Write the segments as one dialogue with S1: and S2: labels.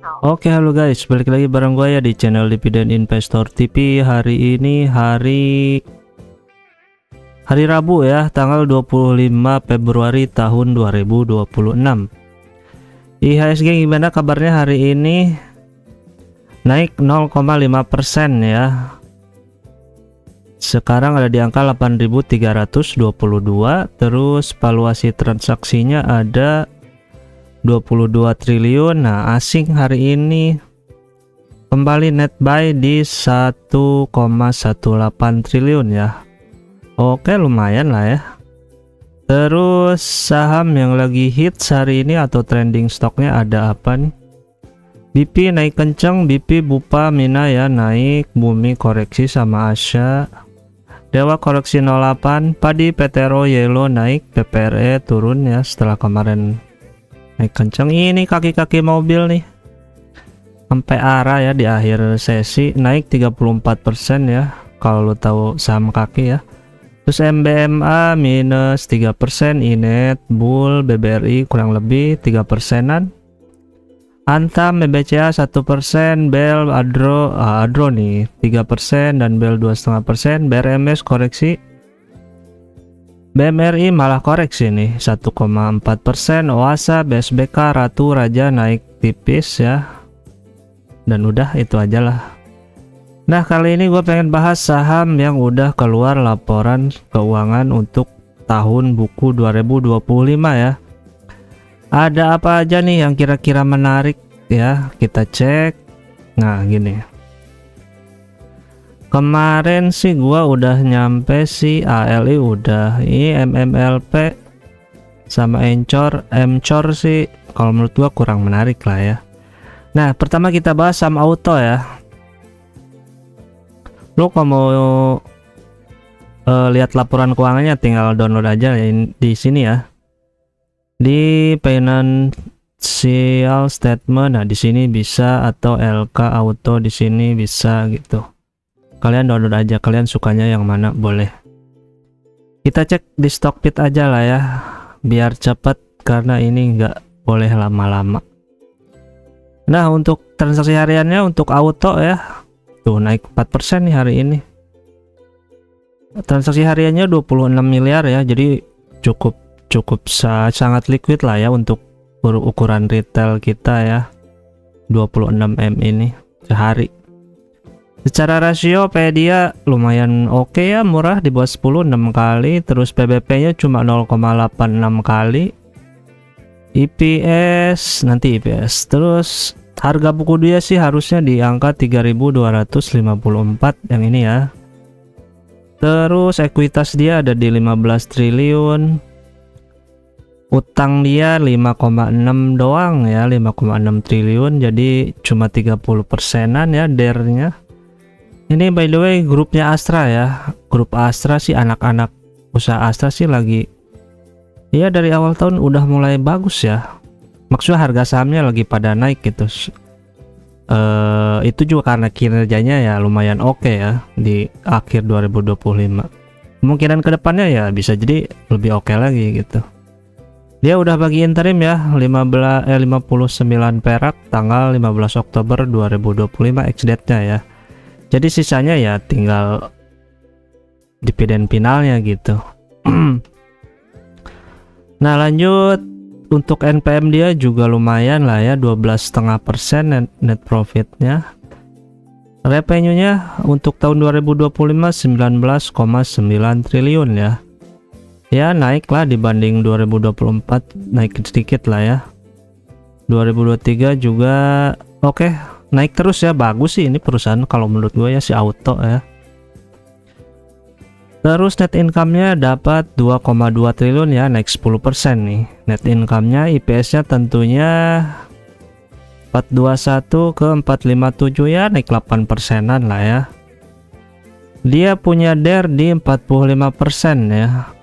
S1: Oke, halo guys, balik lagi bareng gue ya di channel Dividen Investor TV. Hari ini hari Rabu ya, tanggal 25 Februari tahun 2026. IHSG gimana kabarnya hari ini? Naik 0,5% ya. Sekarang ada di angka 8.322. Terus valuasi transaksinya ada 22 triliun. Nah, asing hari ini kembali net buy di 1,18 triliun ya. Oke, lumayan lah ya. Terus saham yang lagi hits hari ini atau trending stoknya ada apa nih? BP naik kenceng, BP Bupa Mina ya naik, Bumi koreksi sama Asya. Dewa koreksi 08, Padi Petero Yellow naik, PPRE turun ya setelah kemarin naik kenceng. Ini kaki-kaki mobil nih sampai arah ya di akhir sesi naik 34% ya kalau lo tahu saham kaki ya. Terus MBMA minus 3%, Inet, Bull, BBRI kurang lebih 3%an. Antam, BBCA 1%, Bel, Adro nih 3% dan Bel 2,5%, BRMS koreksi. BMRI malah koreksi nih 1,4%, Oasa, BSBK, Ratu, Raja naik tipis ya. Dan udah itu aja lah. Nah, kali ini gue pengen bahas saham yang udah keluar laporan keuangan untuk tahun buku 2025 ya. Ada apa aja nih yang kira-kira menarik ya, kita cek. Nah, gini. Kemarin sih gua udah nyampe si ALI udah, ini MMLP sama Mcor sih kalau menurut gua kurang menarik lah ya. Nah, pertama kita bahas saham auto ya. Lo kalau mau lihat laporan keuangannya tinggal download aja di sini ya. Di financial statement, nah di sini bisa, atau LK Auto di sini bisa gitu. Kalian download aja, kalian sukanya yang mana boleh. Kita cek di Stockbit aja lah ya, biar cepet karena ini nggak boleh lama-lama. Nah, untuk transaksi hariannya untuk auto ya, tuh naik 4% nih hari ini. Transaksi hariannya 26 miliar ya, jadi cukup sangat liquid lah ya untuk ukuran retail kita ya. 26 M ini sehari. Secara rasio PE dia lumayan oke ya, murah di bawah 10 6 kali, terus PBP nya cuma 0,86 kali. EPS nanti EPS. Terus harga buku dia sih harusnya di angka 3.254 yang ini ya. Terus ekuitas dia ada di 15 triliun. Utang dia 5,6 doang ya, 5,6 triliun, jadi cuma 30%an ya DER-nya. Ini by the way grupnya Astra ya. Grup Astra sih, anak-anak usaha Astra sih lagi ya dari awal tahun udah mulai bagus ya. Maksudnya harga sahamnya lagi pada naik gitu. Itu juga karena kinerjanya ya lumayan oke ya di akhir 2025. Kemungkinan kedepannya ya bisa jadi lebih oke lagi gitu. Dia udah bagi interim ya 59 perak tanggal 15 Oktober 2025 ex-date-nya ya. Jadi sisanya ya tinggal dividen finalnya gitu. Nah, lanjut untuk NPM dia juga lumayan lah ya, 12,5% net profitnya. Revenue-nya untuk tahun 2025 19,9 triliun ya. Ya naik lah dibanding 2024, naik sedikit lah ya. 2023 juga oke, naik terus ya, bagus sih ini perusahaan kalau menurut gue ya, si auto ya. Terus net income-nya dapat 2,2 triliun ya, naik 10% nih net income-nya. IPS-nya tentunya 421 ke 457 ya, naik 8%an lah ya. Dia punya DER di 45% ya,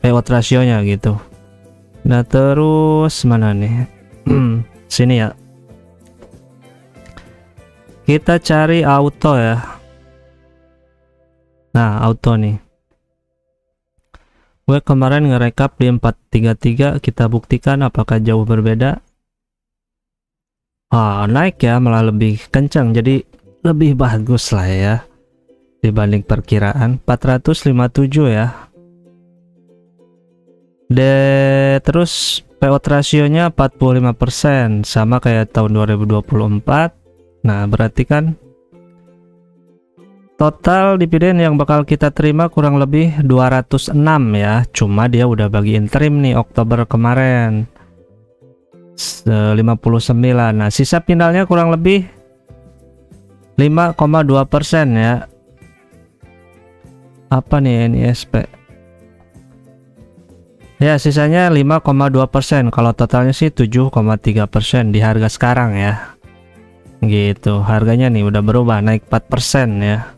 S1: payout rasionya gitu. Nah, terus mana nih? Sini ya. Kita cari auto ya. Nah, auto nih. Gue kemarin ngerekap di 433, kita buktikan apakah jauh berbeda. Naik ya, malah lebih kencang, jadi lebih bagus lah ya dibanding perkiraan. 457 ya. Terus payout rasionya 45%, sama kayak tahun 2024. Nah, berarti kan total dividen yang bakal kita terima kurang lebih 206 ya. Cuma dia udah bagi interim nih Oktober kemarin 59. Nah, sisa finalnya kurang lebih 5,2% ya. Apa nih NISP? Ya, sisanya 5,2%. Kalau totalnya sih 7,3% di harga sekarang ya. Gitu. Harganya nih udah berubah, naik 4% ya.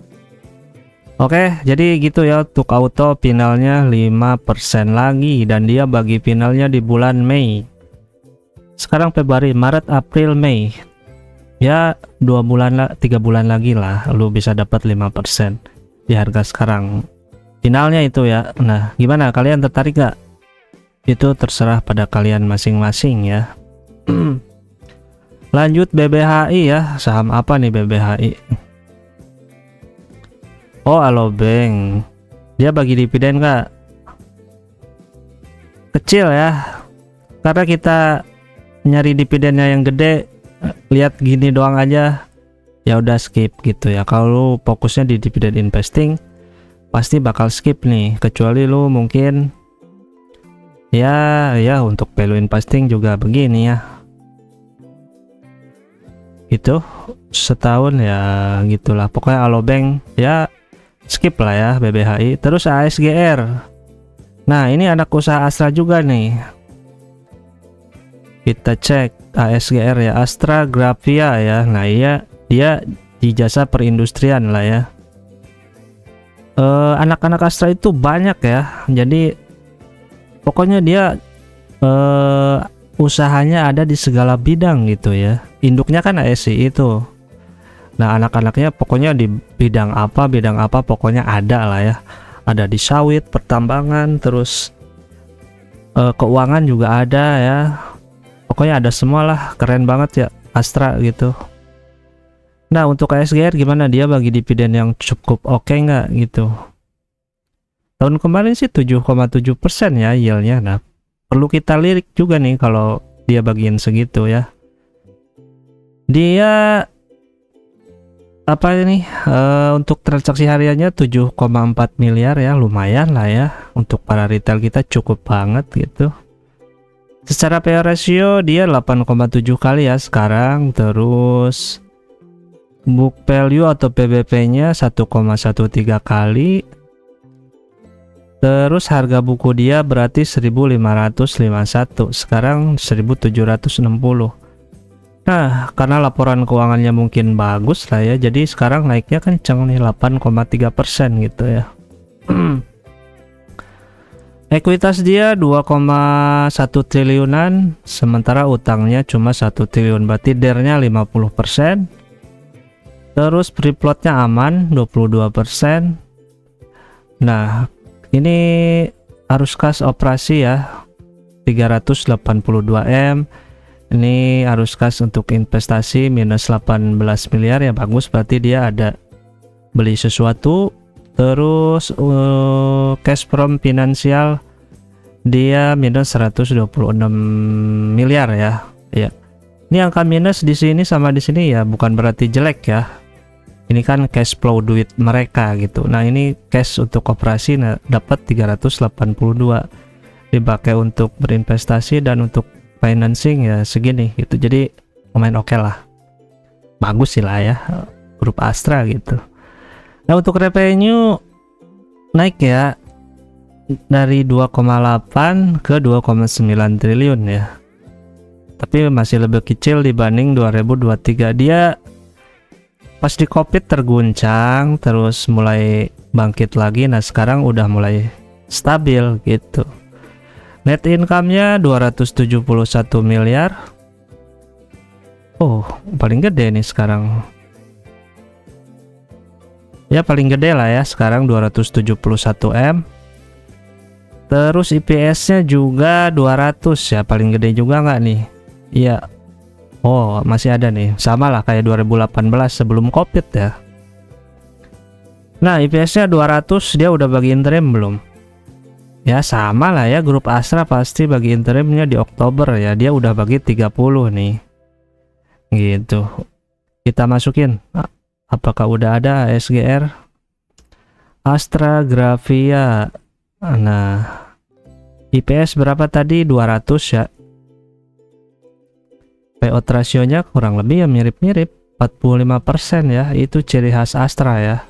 S1: Oke, jadi gitu ya untuk auto, finalnya 5% lagi dan dia bagi finalnya di bulan Mei. Sekarang Februari, Maret, April, Mei. Ya, 3 bulan lagi lah lu bisa dapat 5% di harga sekarang. Finalnya itu ya. Nah, gimana, kalian tertarik gak? Itu terserah pada kalian masing-masing ya. Lanjut BBHI ya. Saham apa nih BBHI? Alobank. Dia bagi dividen nggak? Kecil ya. Karena kita nyari dividennya yang gede, lihat gini doang aja, ya udah skip gitu ya. Kalau fokusnya di dividen investing, pasti bakal skip nih. Kecuali lu mungkin ya untuk value investing juga begini ya. Gitu setahun ya gitulah. Pokoknya Alobank ya skip lah ya BBHI. Terus ASGR. Nah, ini anak usaha Astra juga nih. Kita cek ASGR ya, Astra Grafia ya. Nah, dia di jasa perindustrian lah ya. Anak-anak Astra itu banyak ya. Jadi pokoknya dia usahanya ada di segala bidang gitu ya. Induknya kan ASI itu. Nah, anak-anaknya pokoknya di bidang apa pokoknya ada lah ya. Ada di sawit, pertambangan, terus keuangan juga ada ya. Pokoknya ada semua lah, keren banget ya Astra gitu. Nah, untuk ASGR gimana, dia bagi dividen yang cukup oke nggak gitu? Tahun kemarin sih 7,7% ya yieldnya. Nah, perlu kita lirik juga nih kalau dia bagiin segitu ya. Dia apa ini untuk transaksi hariannya 7,4 miliar ya, lumayan lah ya untuk para retail kita, cukup banget gitu. Secara PE ratio dia 8,7 kali ya sekarang. Terus book value atau PBP-nya 1,13 kali. Terus harga buku dia berarti 1551, sekarang 1760. Nah, karena laporan keuangannya mungkin bagus lah ya, jadi sekarang naiknya kenceng nih 8,3% gitu ya. Ekuitas dia 2,1 triliunan, sementara utangnya cuma 1 triliun, berarti DER-nya 50%. Terus free float-nya aman 22%. Nah, ini arus kas operasi ya 382M. Ini arus kas untuk investasi minus 18 miliar ya, bagus, berarti dia ada beli sesuatu. Terus cash from finansial dia minus 126 miliar ya. Ya. Ini angka minus di sini sama di sini ya bukan berarti jelek ya. Ini kan cash flow duit mereka gitu. Nah, ini cash untuk operasi dapat 382. Dipakai untuk berinvestasi dan untuk financing ya segini gitu. Jadi lumayan oke lah. Bagus sih lah ya grup Astra gitu. Nah, untuk revenue naik ya dari 2,8 ke 2,9 triliun ya. Tapi masih lebih kecil dibanding 2023. Dia pas di Covid terguncang, terus mulai bangkit lagi. Nah, sekarang udah mulai stabil gitu. Net income-nya 271 miliar. Oh, paling gede nih sekarang. Ya paling gede lah ya sekarang 271M. Terus IPS-nya juga 200 ya, paling gede juga nggak nih? Iya. Oh, masih ada nih. Sama lah kayak 2018 sebelum Covid ya. Nah, IPS-nya 200, dia udah bagi interim belum? Ya sama lah ya, grup Astra pasti bagi interimnya di Oktober ya. Dia udah bagi 30 nih. Gitu. Kita masukin. Apakah udah ada SGR? Astra Gravia. Nah, IPS berapa tadi? 200 ya. Payout rasionya kurang lebih ya mirip-mirip, 45% ya. Itu ciri khas Astra ya.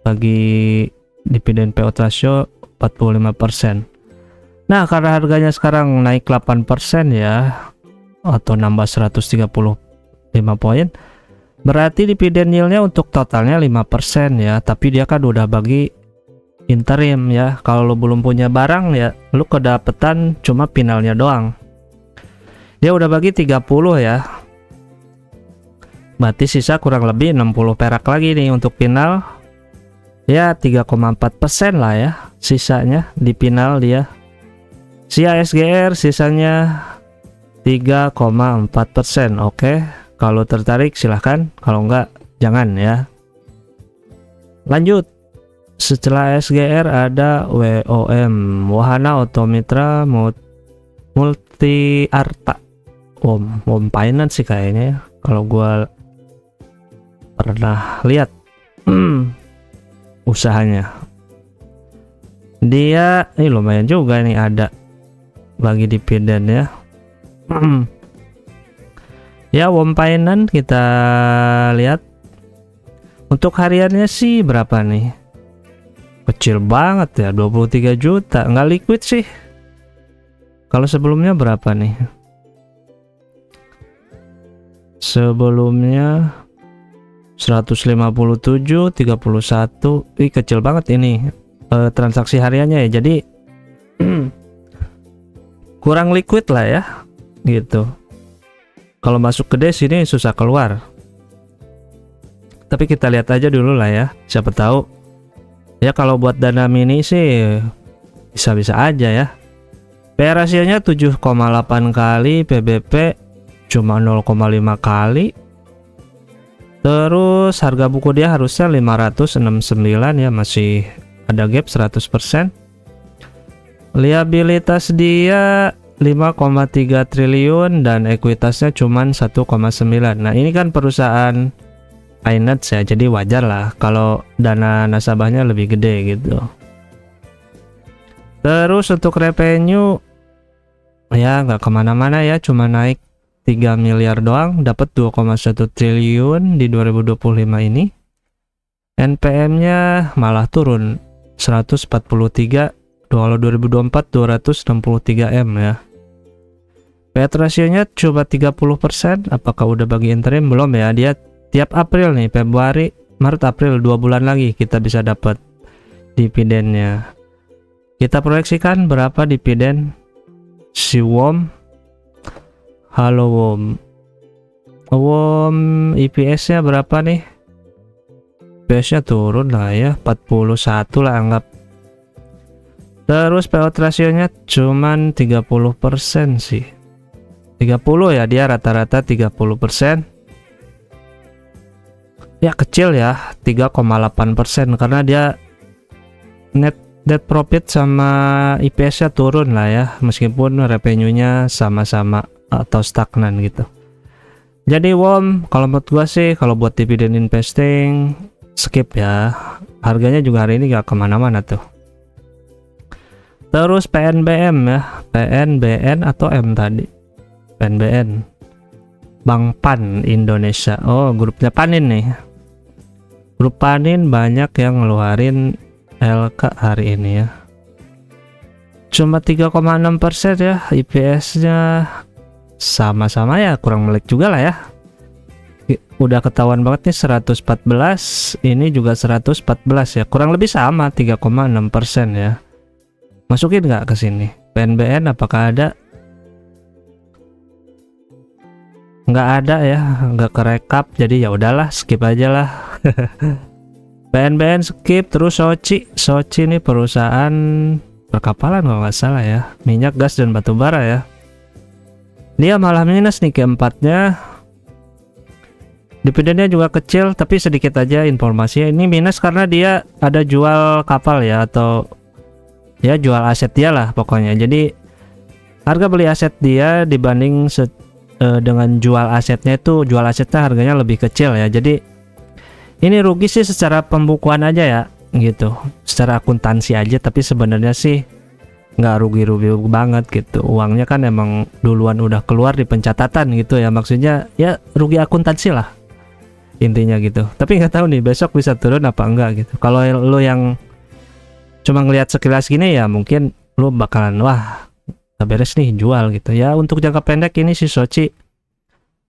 S1: Bagi dividen payout ratio 45%. Nah, karena harganya sekarang naik 8% ya, atau nambah 135 poin, berarti dividen yieldnya untuk totalnya 5% ya. Tapi dia kan udah bagi interim ya. Kalau lu belum punya barang ya, lu kedapetan cuma finalnya doang. Dia udah bagi 30 ya. Berarti sisa kurang lebih 60 perak lagi nih untuk final. Ya 3,4% lah ya sisanya di final dia. Si ASGR sisanya 3,4%. Oke, kalau tertarik silahkan, kalau enggak jangan ya. Lanjut. Setelah SGR ada WOM, Wahana Otomitra Multi Arta. WOM Finance sih kayaknya ya, kalau gua pernah lihat usahanya. Dia lumayan juga nih, ada bagi dividen ya. Ya, WOM Finance kita lihat. Untuk hariannya sih berapa nih? Kecil banget ya, 23 juta. Nggak liquid sih. Kalau sebelumnya berapa nih? Sebelumnya 157, 31. Kecil banget ini transaksi hariannya ya. Jadi kurang liquid lah ya, gitu. Kalau masuk ke DES ini susah keluar. Tapi kita lihat aja dulu lah ya, siapa tahu. Ya kalau buat dana mini sih bisa-bisa aja ya. PE rasionya 7,8 kali, PBP cuma 0,5 kali. Terus harga buku dia harusnya 569 ya, masih ada gap 100%. Liabilitas dia 5,3 triliun dan ekuitasnya cuman 1,9. Nah, ini kan perusahaan finance ya, jadi wajar lah kalau dana nasabahnya lebih gede gitu. Terus untuk revenue ya nggak kemana-mana ya, cuma naik 3 miliar doang, dapat 2,1 triliun di 2025 ini. NPM-nya malah turun 143, kalau 2024 263 M ya. Payout rasionya coba 30%. Apakah udah bagi interim? Belum ya. Dia tiap April nih, Februari, Maret, April, 2 bulan lagi kita bisa dapat dividennya. Kita proyeksikan berapa dividen si WOM. Halo WOM. WOM EPS-nya berapa nih? EPS-nya turun lah ya, 41 lah anggap. Terus payout rasionya cuman 30% sih. 30 ya, dia rata-rata 30%. Ya kecil ya, 3,8% karena dia net profit sama EPS-nya turun lah ya, meskipun revenue-nya sama-sama atau stagnan gitu. Jadi WOM kalau menurut gua sih, kalau buat dividen investing skip ya. Harganya juga hari ini gak kemana-mana tuh. Terus PNBM ya, PNBN atau M tadi? PNBN, Bank Pan Indonesia. Oh, grupnya Panin nih. Grup Panin banyak yang ngeluarin LK hari ini ya. Cuma 3,6% ya, IPS-nya sama-sama ya, kurang melek juga lah ya. Udah ketahuan banget nih 114, ini juga 114 ya, kurang lebih sama 3,6% ya. Masukin nggak ke sini? PNBN apakah ada? Nggak ada ya, nggak kerekap, jadi ya udahlah, skip aja lah. PNBN skip. Terus Soci ini perusahaan perkapalan kalau nggak salah ya, minyak, gas dan batu bara ya. Dia malah minus nih keempatnya. Dividennya juga kecil, tapi sedikit aja informasinya. Ini minus karena dia ada jual kapal ya, atau ya jual aset dia lah pokoknya. Jadi harga beli aset dia dibanding dengan jual asetnya, itu jual asetnya harganya lebih kecil ya. Jadi ini rugi sih secara pembukuan aja ya gitu, secara akuntansi aja, tapi sebenarnya sih nggak rugi-rugi banget gitu. Uangnya kan emang duluan udah keluar di pencatatan gitu ya, maksudnya ya rugi akuntansi lah intinya gitu. Tapi nggak tahu nih besok bisa turun apa enggak gitu. Kalau lo yang cuma ngelihat sekilas gini ya mungkin lo bakalan wah nggak beres nih jual gitu ya. Untuk jangka pendek ini si Soci,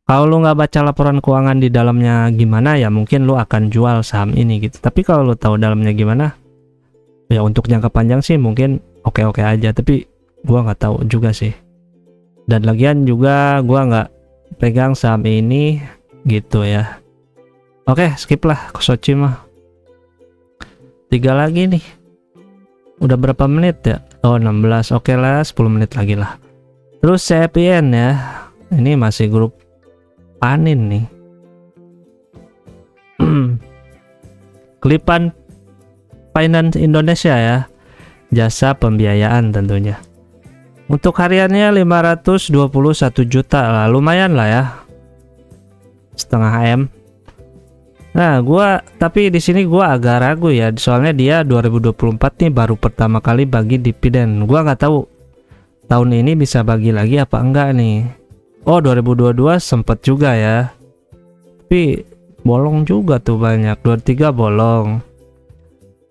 S1: kalau lo nggak baca laporan keuangan di dalamnya gimana ya mungkin lo akan jual saham ini gitu. Tapi kalau lo tahu dalamnya gimana ya untuk jangka panjang sih mungkin oke-oke aja, tapi gua nggak tahu juga sih. Dan lagian juga gua nggak pegang saham ini gitu ya. Oke, skip lah ke Soci mah. 3 lagi nih. Udah berapa menit ya? Oh 16, oke lah 10 menit lagi lah. Terus CPN ya, ini masih grup panin nih. Kelipan Finance Indonesia ya, jasa pembiayaan tentunya. Untuk hariannya 521 juta lah, lumayan lah ya, setengah M. Nah, tapi di sini gua agak ragu ya, soalnya dia 2024 nih baru pertama kali bagi dividen. Gua nggak tahu tahun ini bisa bagi lagi apa enggak nih. Oh, 2022 sempet juga ya, tapi bolong juga tuh banyak. 23 bolong.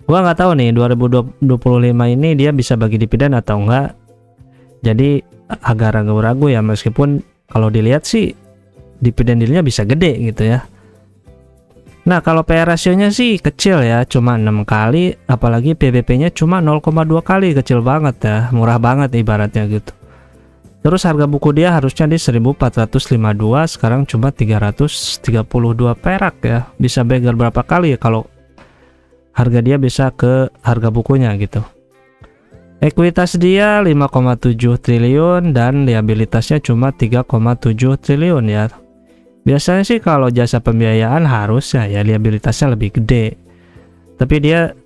S1: Gua nggak tahu nih 2025 ini dia bisa bagi dividen atau enggak. Jadi agak ragu-ragu ya, meskipun kalau dilihat sih dividen dealnya bisa gede gitu ya. Nah, kalau PE rasionya sih kecil ya, cuma 6 kali, apalagi PBP-nya cuma 0,2 kali, kecil banget ya, murah banget ibaratnya gitu. Terus harga buku dia harusnya di 1452, sekarang cuma 332 perak ya. Bisa begal berapa kali ya kalau harga dia bisa ke harga bukunya gitu. Ekuitas dia 5,7 triliun dan liabilitasnya cuma 3,7 triliun ya. Biasanya sih kalau jasa pembiayaan harusnya ya liabilitasnya lebih gede, tapi dia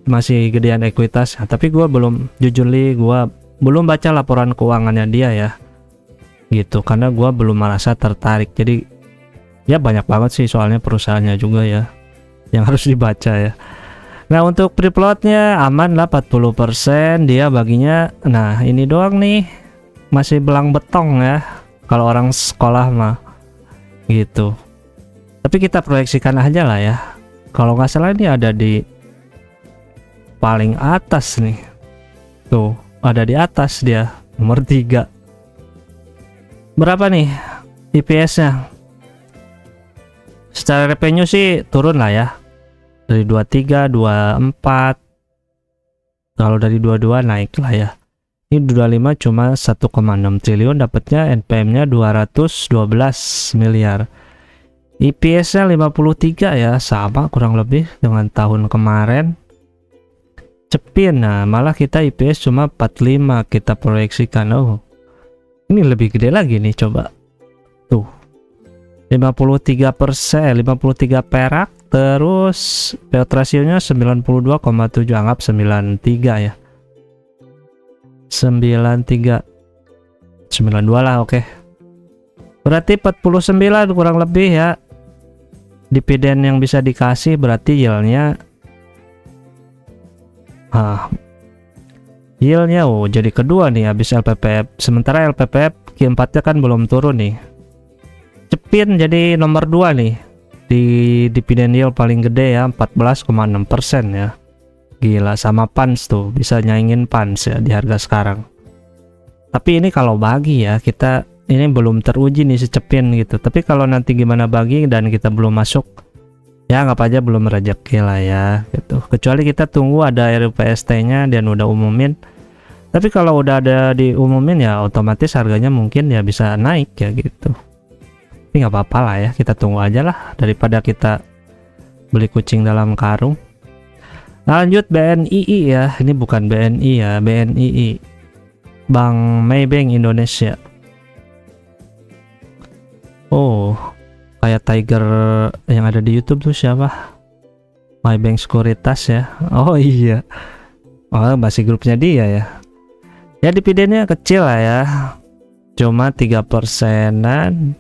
S1: masih gedean ekuitasnya. Tapi gue belum, jujur gue belum baca laporan keuangannya dia ya gitu, karena gue belum merasa tertarik. Jadi ya banyak banget sih soalnya perusahaannya juga ya yang harus dibaca ya. Nah, untuk free floatnya aman lah 40%, dia baginya nah ini doang nih, masih belang betong ya kalau orang sekolah mah gitu. Tapi kita proyeksikan aja lah ya. Kalau nggak salah ini ada di paling atas nih. Tuh, ada di atas dia, nomor 3. Berapa nih EPS-nya? Secara revenue sih turun lah ya. Dari 23, 24. Kalau dari 22 naik lah ya. Ini 25 cuma 1,6 triliun dapatnya, NPM-nya 212 miliar. EPS-nya 53 ya, sama kurang lebih dengan tahun kemarin. Cepin, nah malah kita EPS cuma 45 kita proyeksikan. Oh, ini lebih gede lagi nih, coba. Tuh. 53%, 53 perak, terus payout rasionya 92,7, anggap 93 ya. 93 92 lah, oke. Berarti 49 kurang lebih ya dividen yang bisa dikasih, berarti yieldnya yieldnya jadi kedua nih habis LPPF. Sementara LPPF Q4 nya kan belum turun nih. Cepin jadi nomor 2 nih di dividen yield paling gede ya, 14,6% ya. Gila, sama Pans tuh, bisa nyaingin Pans ya di harga sekarang. Tapi ini kalau bagi ya, kita ini belum teruji nih si Cepin gitu. Tapi kalau nanti gimana bagi dan kita belum masuk, ya anggap aja belum rezeki lah ya gitu. Kecuali kita tunggu ada RUPST-nya dan udah umumin. Tapi kalau udah ada diumumin ya otomatis harganya mungkin ya bisa naik ya gitu. Tapi nggak apa-apa lah ya, kita tunggu aja lah daripada kita beli kucing dalam karung. Lanjut BNII ya, ini bukan BNI ya, BNII, Bank Maybank Indonesia. Oh, kayak Tiger yang ada di YouTube tuh siapa? MyBank Sekuritas ya. Oh iya. Oh, masih grupnya dia ya. Ya dividennya kecil lah ya. Cuma 3%-an.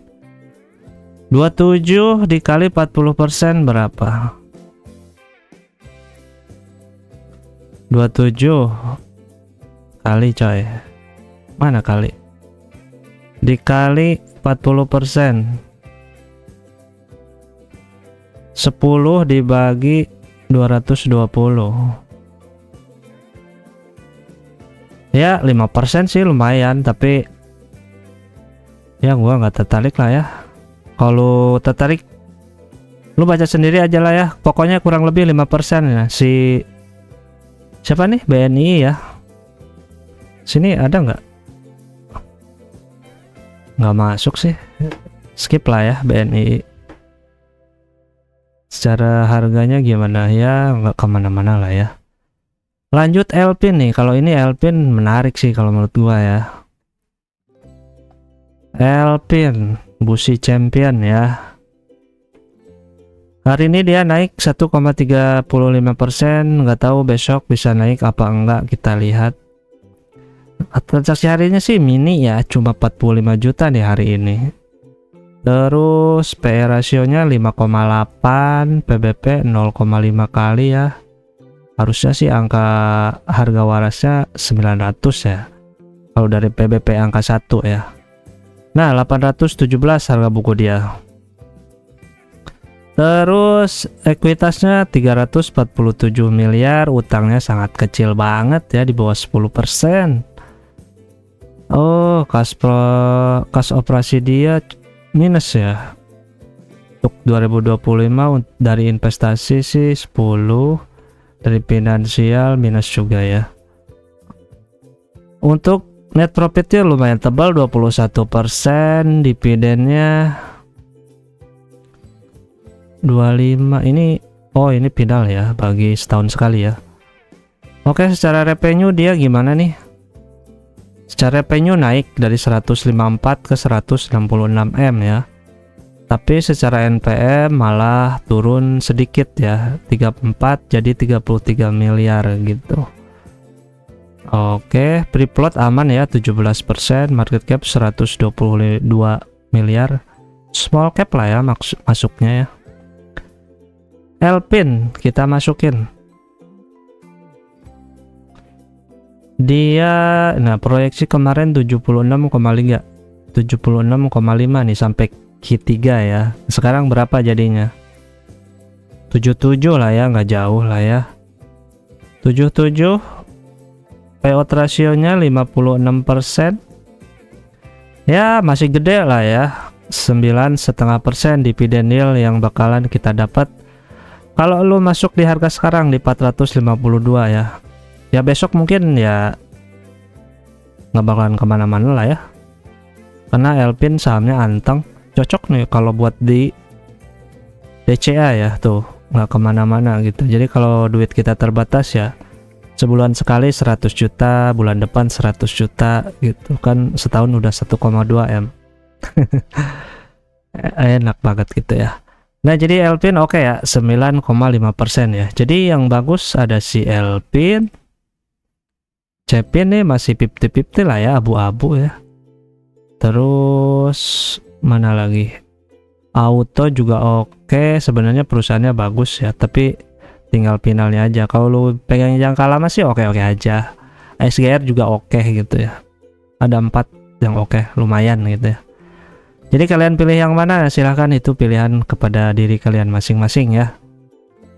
S1: 27 dikali 40% berapa? 27 kali coy. Mana kali? Dikali 40%. 10 dibagi 220. Ya 5% sih lumayan, tapi ya gua nggak tertarik lah ya. Kalau tertarik lu baca sendiri aja lah ya. Pokoknya kurang lebih 5% ya. Si siapa nih, BNI ya, sini ada nggak masuk sih, skip lah ya. BNI secara harganya gimana ya, nggak kemana-mana lah ya. Lanjut Elpin nih. Kalau ini Elpin menarik sih kalau menurut gua ya. Elpin Busi Champion ya. Hari ini dia naik 1,35%. Nggak tahu besok bisa naik apa enggak, kita lihat. Transaksi harinya sih mini ya, cuma 45 juta nih hari ini. Terus PE rasionya 5,8, PBP 0,5 kali ya. Harusnya sih angka harga warasnya 900 ya. Kalau dari PBP angka 1 ya. Nah, 817 harga buku dia. Terus ekuitasnya 347 miliar, utangnya sangat kecil banget ya, di bawah 10%. Oh, kas operasi dia minus ya. Untuk 2025 dari investasi sih 10, dari finansial minus juga ya. Untuk net profitnya lumayan tebal, 21%, dividennya 25. Ini oh ini final ya, bagi setahun sekali ya. Oke, secara revenue dia gimana nih? Secara revenue naik dari 154 ke 166 M ya. Tapi secara NPM malah turun sedikit ya, 34 jadi 33 miliar gitu. Oke, free float aman ya, 17%, market cap 122 miliar. Small cap lah ya masuknya ya. Elpin kita masukin. Dia nah proyeksi kemarin 76,5 nih sampai Q3 ya. Sekarang berapa jadinya? 77 lah ya, nggak jauh lah ya. 77. Payout rasionya 56%. Ya masih gede lah ya. 9,5% dividen yield yang bakalan kita dapat kalau lu masuk di harga sekarang di 452 ya. Ya besok mungkin ya nggak bakalan kemana-mana lah ya, karena Elpin sahamnya anteng, cocok nih kalau buat di DCA ya, tuh nggak kemana-mana gitu. Jadi kalau duit kita terbatas ya, sebulan sekali 100 juta, bulan depan 100 juta gitu kan, setahun udah 1,2 M. Enak banget gitu ya. Nah jadi Elpin oke ya, 9,5% ya. Jadi yang bagus ada si Elpin, Cepin nih masih 50-50 lah ya, abu-abu ya. Terus mana lagi? Auto juga oke, sebenarnya perusahaannya bagus ya, tapi tinggal finalnya aja. Kalau lu pegang jangka lama sih oke-oke aja. SGR juga oke gitu ya. Ada 4 yang oke, lumayan gitu ya. Jadi kalian pilih yang mana? Silahkan, itu pilihan kepada diri kalian masing-masing ya.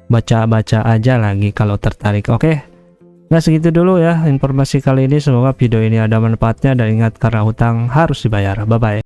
S1: Baca-baca aja lagi kalau tertarik. Oke. Nah segitu dulu ya informasi kali ini. Semoga video ini ada manfaatnya, dan ingat, karena hutang harus dibayar. Bye bye.